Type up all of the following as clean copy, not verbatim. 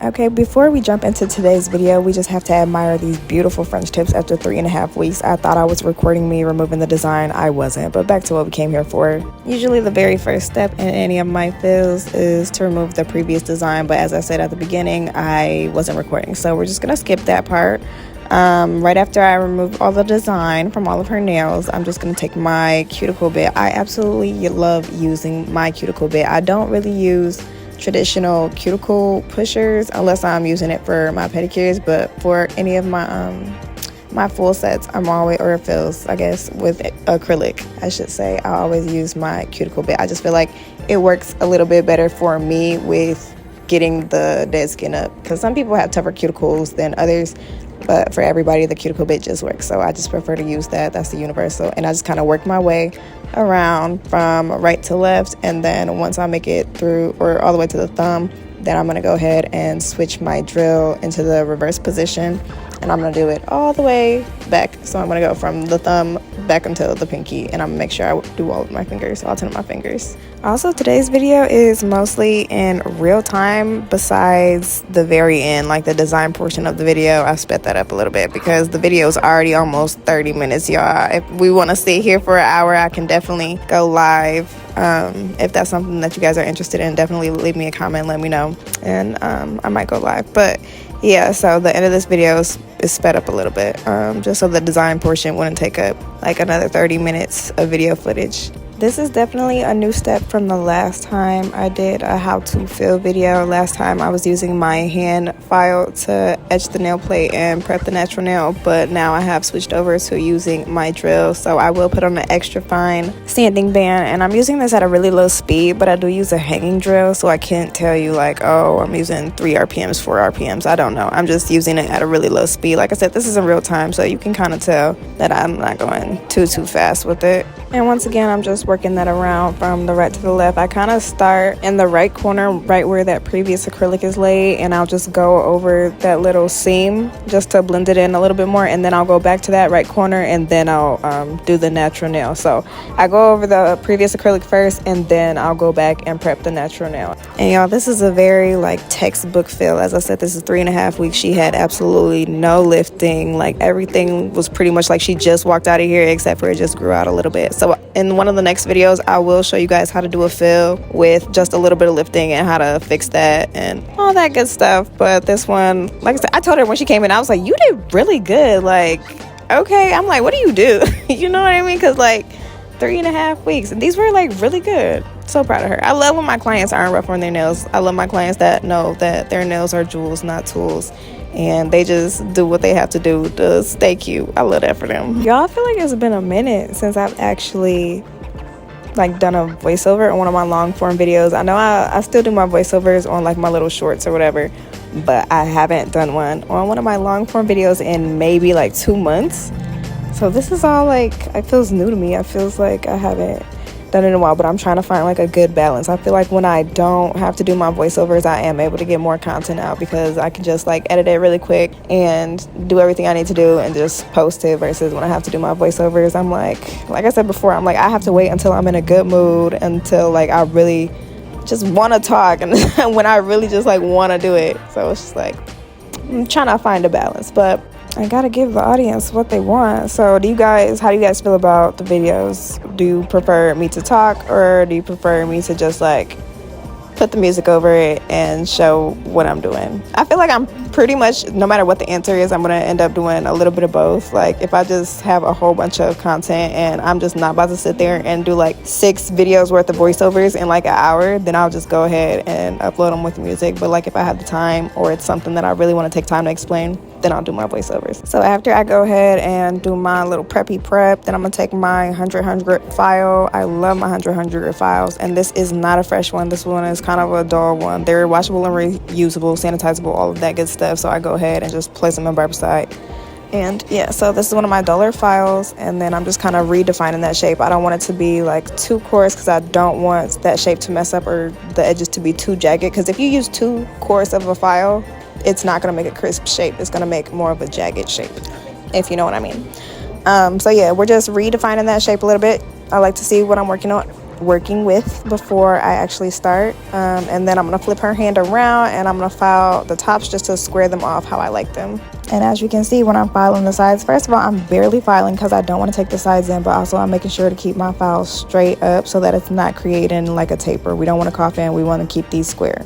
Okay, before we jump into today's video, we just have to admire these beautiful French tips after 3.5 weeks. I thought I was recording me removing the design. I wasn't, but back to what we came here for. Usually the very first step in any of my fills is to remove the previous design, but as I said at the beginning, I wasn't recording, so we're just gonna skip that part. Right after I remove all the design from all of her nails, I'm just gonna take my cuticle bit. I absolutely love using my cuticle bit. I don't really use traditional cuticle pushers unless I'm using it for my pedicures, but for any of my full sets, I'm always, or fills, I guess, with acrylic, I should say, I always use my cuticle bit. I just feel like it works a little bit better for me with getting the dead skin up, because some people have tougher cuticles than others, but for everybody the cuticle bit just works, so I just prefer to use that. That's the universal, and I just kind of work my way around from right to left, and then once I make it through or all the way to the thumb, then I'm going to go ahead and switch my drill into the reverse position, and I'm going to do it all the way back. So I'm going to go from the thumb back until the pinky, and I'm going to make sure I do all of my fingers, all 10 of my fingers. Also, today's video is mostly in real time besides the very end, like the design portion of the video. I sped that up a little bit because the video is already almost 30 minutes, y'all. If we want to sit here for an hour, I can definitely go live. If that's something that you guys are interested in, definitely leave me a comment, let me know, and I might go live. But yeah, so the end of this video is sped up a little bit, just so the design portion wouldn't take up like another 30 minutes of video footage. This is definitely a new step from the last time I did a how-to fill video. Last time I was using my hand file to etch the nail plate and prep the natural nail, but now I have switched over to using my drill. So I will put on an extra fine sanding band, and I'm using this at a really low speed, but I do use a hanging drill, so I can't tell you like, oh, I'm using 3 RPMs, 4 RPMs. I don't know. I'm just using it at a really low speed. Like I said, this is in real time, so you can kind of tell that I'm not going too fast with it. And once again, I'm just working that around from the right to the left. I kind of start in the right corner, right where that previous acrylic is laid, and I'll just go over that little seam just to blend it in a little bit more, and then I'll go back to that right corner, and then I'll do the natural nail. So I go over the previous acrylic first, and then I'll go back and prep the natural nail. And y'all, this is a very like textbook fill. As I said, this is 3.5 weeks. She had absolutely no lifting. Like everything was pretty much like she just walked out of here, except for it just grew out a little bit. So in one of the next videos, I will show you guys how to do a fill with just a little bit of lifting and how to fix that and all that good stuff. But this one, like I said, I told her when she came in, I was like, you did really good. Like, okay. I'm like, what do you do? You know what I mean? Because like 3.5 weeks, and these were like really good. So proud of her. I love when my clients aren't rough on their nails. I love my clients that know that their nails are jewels, not tools, and they just do what they have to do to stay cute. I love that for them. Y'all, I feel like it's been a minute since I've actually like done a voiceover on one of my long form videos. I know I still do my voiceovers on like my little shorts or whatever, but I haven't done one on one of my long form videos in maybe like 2 months. So this is all like, it feels new to me. It feels like I haven't done it in a while, but I'm trying to find like a good balance. I feel like when I don't have to do my voiceovers, I am able to get more content out because I can just like edit it really quick and do everything I need to do and just post it, versus when I have to do my voiceovers, I'm like I said before, I'm like, I have to wait until I'm in a good mood, until like I really just want to talk, and when I really just like want to do it. So it's just like I'm trying to find a balance, but I gotta give the audience what they want. So how do you guys feel about the videos? Do you prefer me to talk, or do you prefer me to just like put the music over it and show what I'm doing? I feel like I'm pretty much, no matter what the answer is, I'm gonna end up doing a little bit of both. Like if I just have a whole bunch of content and I'm just not about to sit there and do like 6 videos worth of voiceovers in like an hour, then I'll just go ahead and upload them with music. But like if I have the time, or it's something that I really want to take time to explain, then I'll do my voiceovers. So after I go ahead and do my little preppy prep, then I'm gonna take my 100 file. I love my 100 files, and this is not a fresh one. This one is kind of a dull one. They're washable and reusable, sanitizable, all of that good stuff. So I go ahead and just place them in Barbicide. And yeah, so this is one of my duller files, and then I'm just kind of redefining that shape. I don't want it to be like too coarse because I don't want that shape to mess up, or the edges to be too jagged, because if you use too coarse of a file, it's not going to make a crisp shape. It's going to make more of a jagged shape, if you know what I mean. So yeah, we're just redefining that shape a little bit. I like to see what I'm working on working with before I actually start. And then I'm going to flip her hand around and I'm going to file the tops just to square them off how I like them. And as you can see, when I'm filing the sides, first of all, I'm barely filing because I don't want to take the sides in, but also I'm making sure to keep my files straight up so that it's not creating like a taper. We don't want to cough in, we want to keep these square.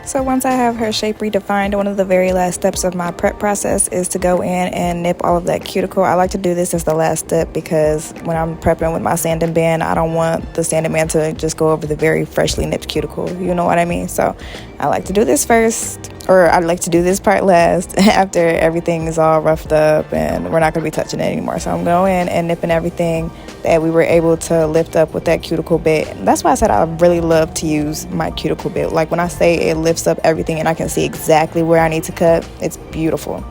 So once I have her shape redefined, one of the very last steps of my prep process is to go in and nip all of that cuticle. I like to do this as the last step because when I'm prepping with my sanding band, I don't want the sanding band to just go over the very freshly nipped cuticle. You know what I mean? So I like to do this first, or I'd like to do this part last after everything is all roughed up and we're not going to be touching it anymore. So I'm going in and nipping everything that we were able to lift up with that cuticle bit. And that's why I said I really love to use my cuticle bit. Like when I say it lifts up everything and I can see exactly where I need to cut, it's beautiful.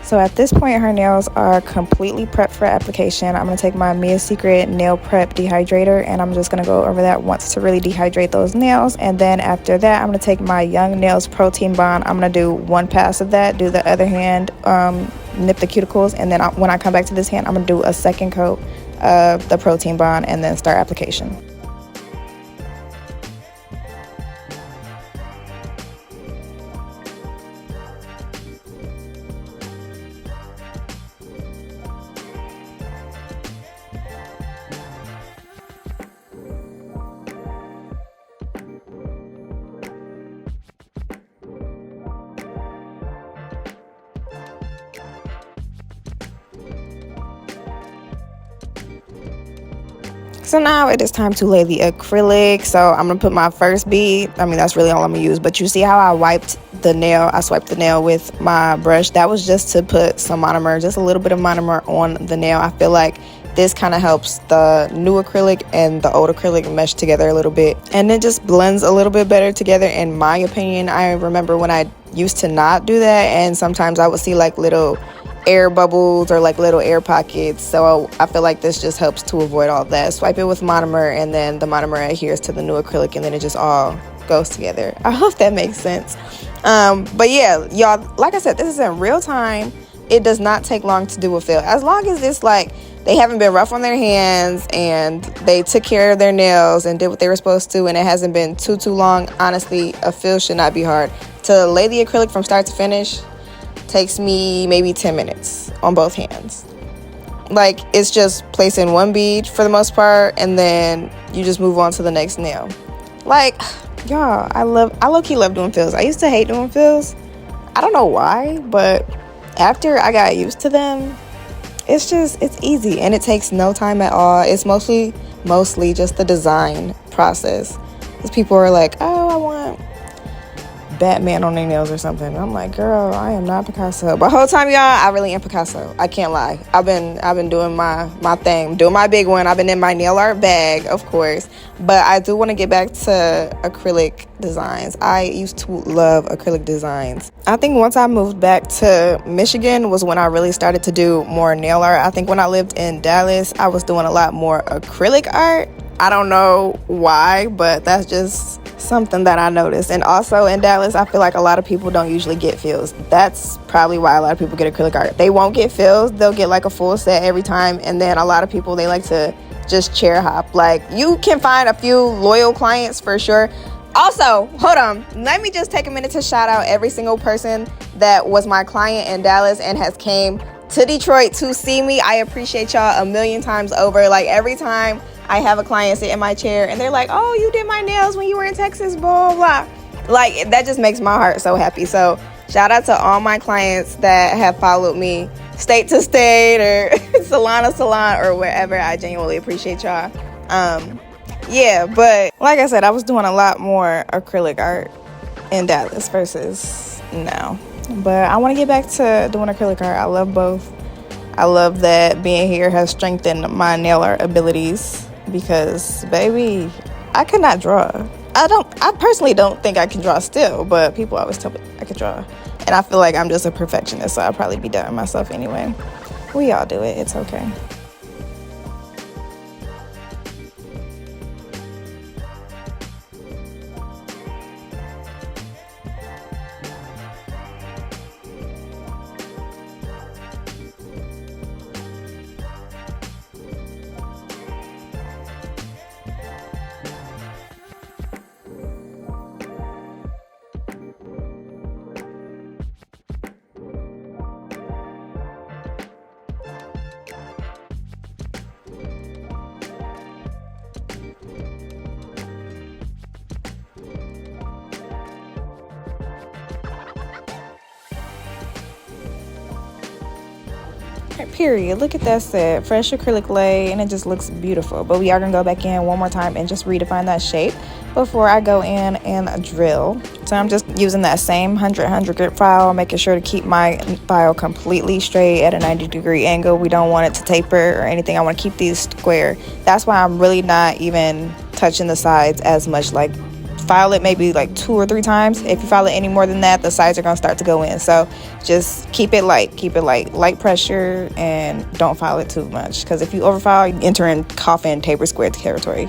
So at this point, her nails are completely prepped for application. I'm going to take my Mia Secret Nail Prep Dehydrator and I'm just going to go over that once to really dehydrate those nails. And then after that, I'm going to take my Young Nails Protein Bond. I'm going to do one pass of that, do the other hand, nip the cuticles. And then when I come back to this hand, I'm going to do a second coat of the Protein Bond and then start application. So now it is time to lay the acrylic. So I'm going to put my first bead. I mean, that's really all I'm going to use. But you see how I wiped the nail? I swiped the nail with my brush. That was just to put some monomer, just a little bit of monomer on the nail. I feel like this kind of helps the new acrylic and the old acrylic mesh together a little bit. And it just blends a little bit better together, in my opinion. I remember when I used to not do that, and sometimes I would see like little air bubbles or like little air pockets. So I feel like this just helps to avoid all that. Swipe it with monomer, and then the monomer adheres to the new acrylic, and then it just all goes together. I hope that makes sense. But yeah, y'all, like I said, this is in real time. It does not take long to do a fill, as long as it's like they haven't been rough on their hands and they took care of their nails and did what they were supposed to, and it hasn't been too long. Honestly, a fill should not be hard. To lay the acrylic from start to finish takes me maybe 10 minutes on both hands. Like, it's just placing one bead for the most part, and then you just move on to the next nail. Like, y'all, I low-key love doing fills. I used to hate doing fills. I don't know why, but after I got used to them, it's easy, and it takes no time at all. It's mostly just the design process, because people are like, oh, I want Batman on their nails or something. I'm like, girl, I am not Picasso. But the whole time, y'all, I really am Picasso. I can't lie. I've been doing my thing, doing my big one. I've been in my nail art bag, of course, but I do want to get back to acrylic designs. I used to love acrylic designs. I think once I moved back to Michigan was when I really started to do more nail art. I think when I lived in Dallas, I was doing a lot more acrylic art. I don't know why, but that's just something that I noticed. And also in Dallas, I feel like a lot of people don't usually get fills. That's probably why a lot of people get acrylic art. They won't get fills. They'll get like a full set every time. And then a lot of people, they like to just chair hop. Like, you can find a few loyal clients for sure. Also, hold on, let me just take a minute to shout out every single person that was my client in Dallas and has came to Detroit to see me. I appreciate y'all a million times over. Like, every time I have a client sit in my chair and they're like, oh, you did my nails when you were in Texas, blah, blah. Like, that just makes my heart so happy. So shout out to all my clients that have followed me state to state or salon to salon or wherever. I genuinely appreciate y'all. Yeah, but like I said, I was doing a lot more acrylic art in Dallas versus now. But I want to get back to doing acrylic art. I love both. I love that being here has strengthened my nail art abilities, because baby, I could not draw. I personally don't think I can draw still, but people always tell me I can draw. And I feel like I'm just a perfectionist, so I'll probably be doubting myself anyway. We all do it. It's okay. Period. Look at that set. Fresh acrylic lay, and it just looks beautiful. But we are going to go back in one more time and just redefine that shape before I go in and drill. So I'm just using that same 100 grit file, making sure to keep my file completely straight at a 90-degree angle. We don't want it to taper or anything. I want to keep these square. That's why I'm really not even touching the sides as much. Like, file it maybe like 2 or 3 times. If you file it any more than that, the sides are going to start to go in. So just keep it light pressure, and don't file it too much, because if you overfile, you enter in coffin taper square territory.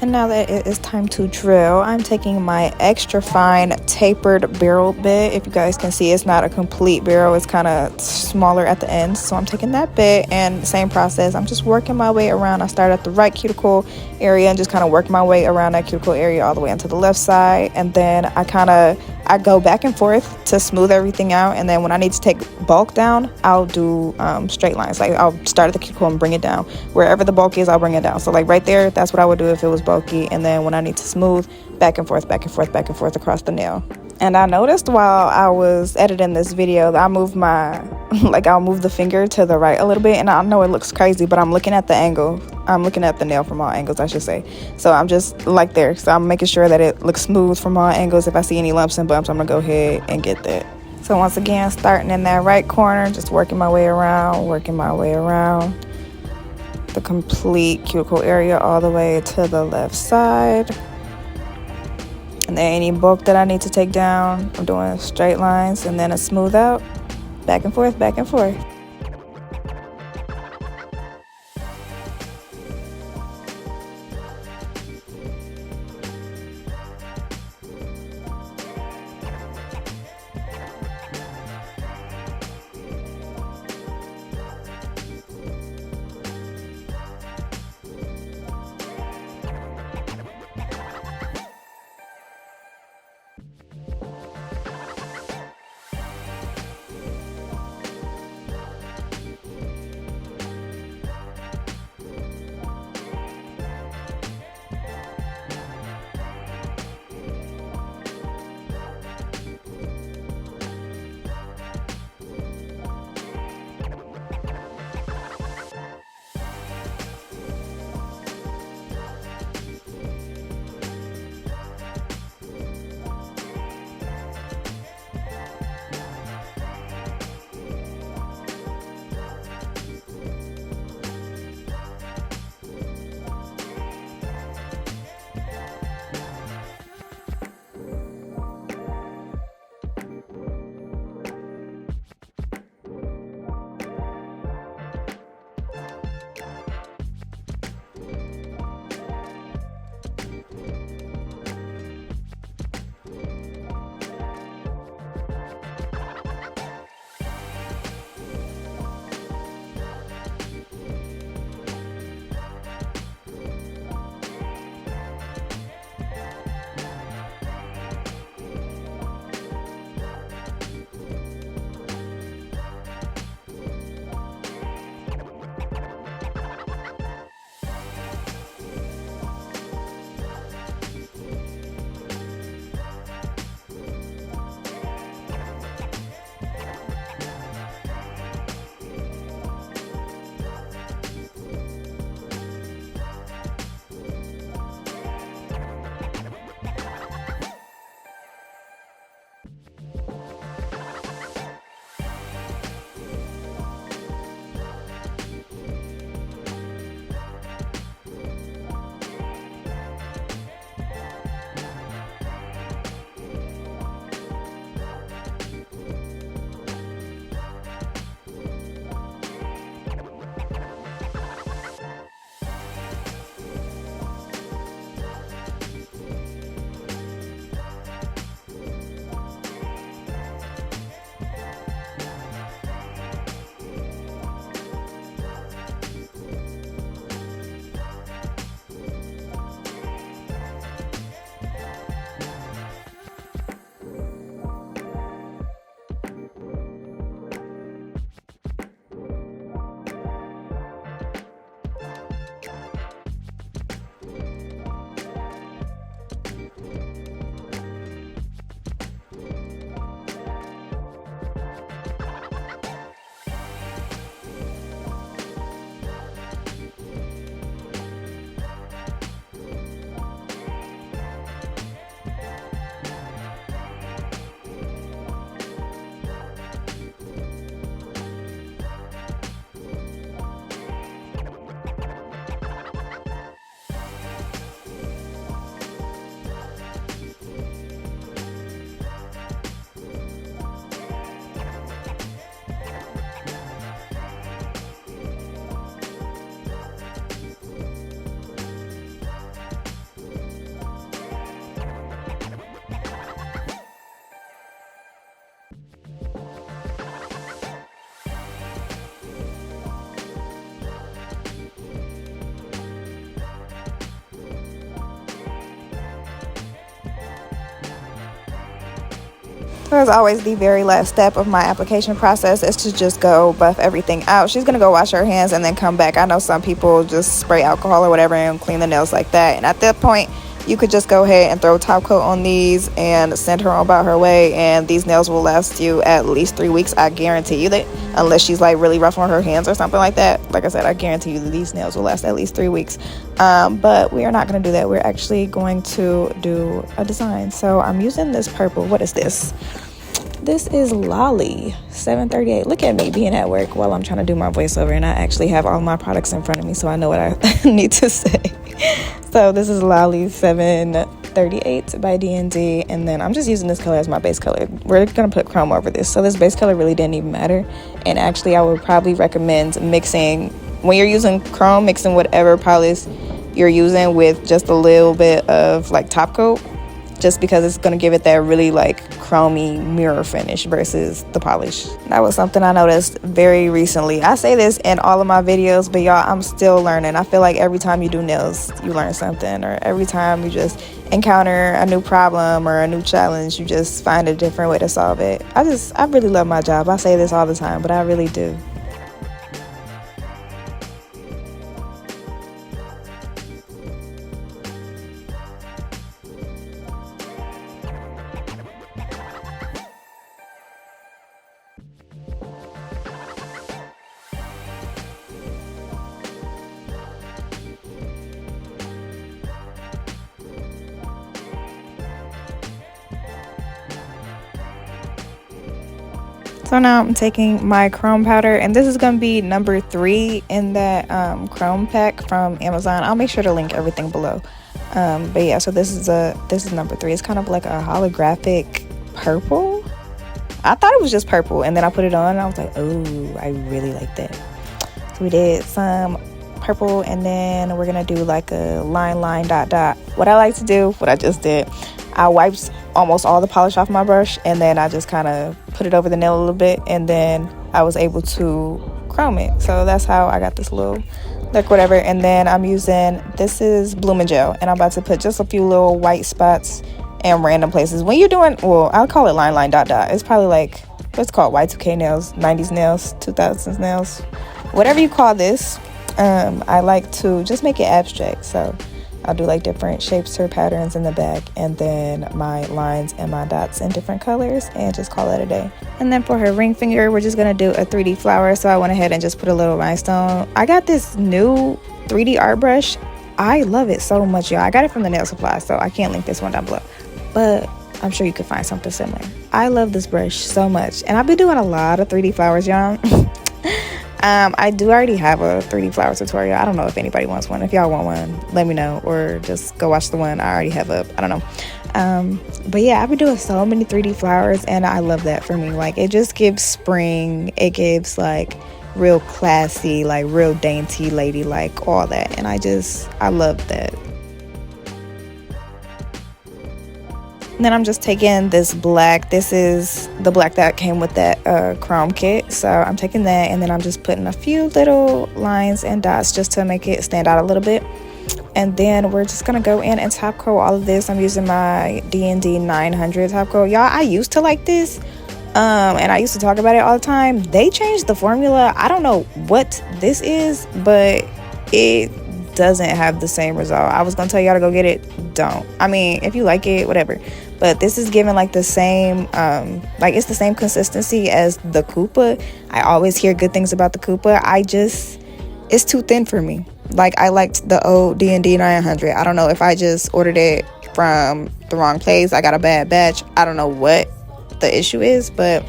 And now that it is time to drill, I'm taking my extra fine tapered barrel bit. If you guys can see, it's not a complete barrel, it's kind of smaller at the ends. So I'm taking that bit, and same process, I'm just working my way around. I start at the right cuticle area and just kind of work my way around that cuticle area all the way onto the left side. And then I go back and forth to smooth everything out. And then when I need to take bulk down, I'll do straight lines. Like I'll start at the cuticle and bring it down. Wherever the bulk is, I'll bring it down. So like right there, that's what I would do if it was bulky. And then when I need to smooth, back and forth, back and forth, back and forth across the nail. And I noticed while I was editing this video that I moved I'll move the finger to the right a little bit. And I know it looks crazy, but I'm looking at the angle. I'm looking at the nail from all angles, I should say. So I'm just like there. So I'm making sure that it looks smooth from all angles. If I see any lumps and bumps, I'm going to go ahead and get that. So once again, starting in that right corner, just working my way around the complete cuticle area all the way to the left side. And then any bulk that I need to take down, I'm doing straight lines and then a smooth out, back and forth, back and forth. So as always, the very last step of my application process is to just go buff everything out. She's gonna go wash her hands and then come back. I know some people just spray alcohol or whatever and clean the nails like that, and at that point you could just go ahead and throw top coat on these and send her on about her way, and these nails will last you at least 3 weeks. I guarantee you that, unless she's like really rough on her hands or something like that. Like I said, I guarantee you that these nails will last at least 3 weeks. But we are not going to do that. We're actually going to do a design. So I'm using this purple. What is this? This is Lollie 738. Look at me being at work while I'm trying to do my voiceover, and I actually have all my products in front of me, so I know what I need to say. So this is Lollie 738 by D&D, and then I'm just using this color as my base color. We're going to put chrome over this, so this base color really didn't even matter. And actually, I would probably recommend mixing, when you're using chrome, mixing whatever polish you're using with just a little bit of like top coat, just because it's going to give it that really like chromy mirror finish versus the polish. That was something I noticed very recently. I say this in all of my videos, but y'all, I'm still learning. I feel like every time you do nails, you learn something, or every time you just encounter a new problem or a new challenge, you just find a different way to solve it. I really love my job. I say this all the time, but I really do. So now I'm taking my chrome powder, and this is going to be number 3 in that chrome pack from Amazon. I'll make sure to link everything below. But yeah, so this is number 3. It's kind of like a holographic purple. I thought it was just purple, and then I put it on and I was like, oh, I really like that. So we did some purple, and then we're gonna do like a line dot dot. What I like to do, what I just did, I wiped almost all the polish off my brush, and then I just kind of put it over the nail a little bit, and then I was able to chrome it. So that's how I got this little look, whatever. And then I'm using, this is Blooming Gel, and I'm about to put just a few little white spots in random places. When you're doing, well, I'll call it line dot dot. It's probably like, what's called Y2K nails, 90s nails, 2000s nails, whatever you call this. I like to just make it abstract, so I'll do like different shapes or patterns in the back, and then my lines and my dots in different colors, and just call it a day. And then for her ring finger, we're just gonna do a 3D flower, so I went ahead and just put a little rhinestone. I got this new 3D art brush. I love it so much, y'all. I got it from the nail supply, so I can't link this one down below, but I'm sure you could find something similar. I love this brush so much, and I've been doing a lot of 3D flowers, y'all. I do already have a 3D flower tutorial. I don't know if anybody wants one. If y'all want one, let me know, or just go watch the one I already have up. I don't know. But yeah, I've been doing so many 3D flowers, and I love that for me. Like, it just gives spring. It gives like real classy, like real dainty lady, like all that. And I love that. And then I'm just taking this black. This is the black that came with that chrome kit. So I'm taking that, and then I'm just putting a few little lines and dots just to make it stand out a little bit. And then we're just gonna go in and top coat all of this. I'm using my D&D 900 top coat. Y'all, I used to like this, and I used to talk about it all the time. They changed the formula. I don't know what this is, but it doesn't have the same result. I was gonna tell y'all to go get it. Don't. I mean, if you like it, whatever. But this is giving like the same, like it's the same consistency as the Koopa. I always hear good things about the Koopa. It's too thin for me. Like, I liked the old D&D 900. I don't know if I just ordered it from the wrong place. I got a bad batch. I don't know what the issue is, but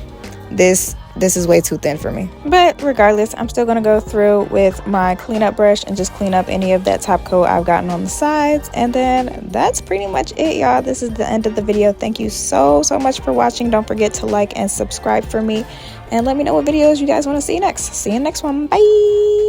this is way too thin for me. But regardless, I'm still gonna go through with my cleanup brush and just clean up any of that top coat I've gotten on the sides. And then that's pretty much it, y'all. This is the end of the video. Thank you so much for watching. Don't forget to like and subscribe for me, and let me know what videos you guys want to see next. See you next one. Bye.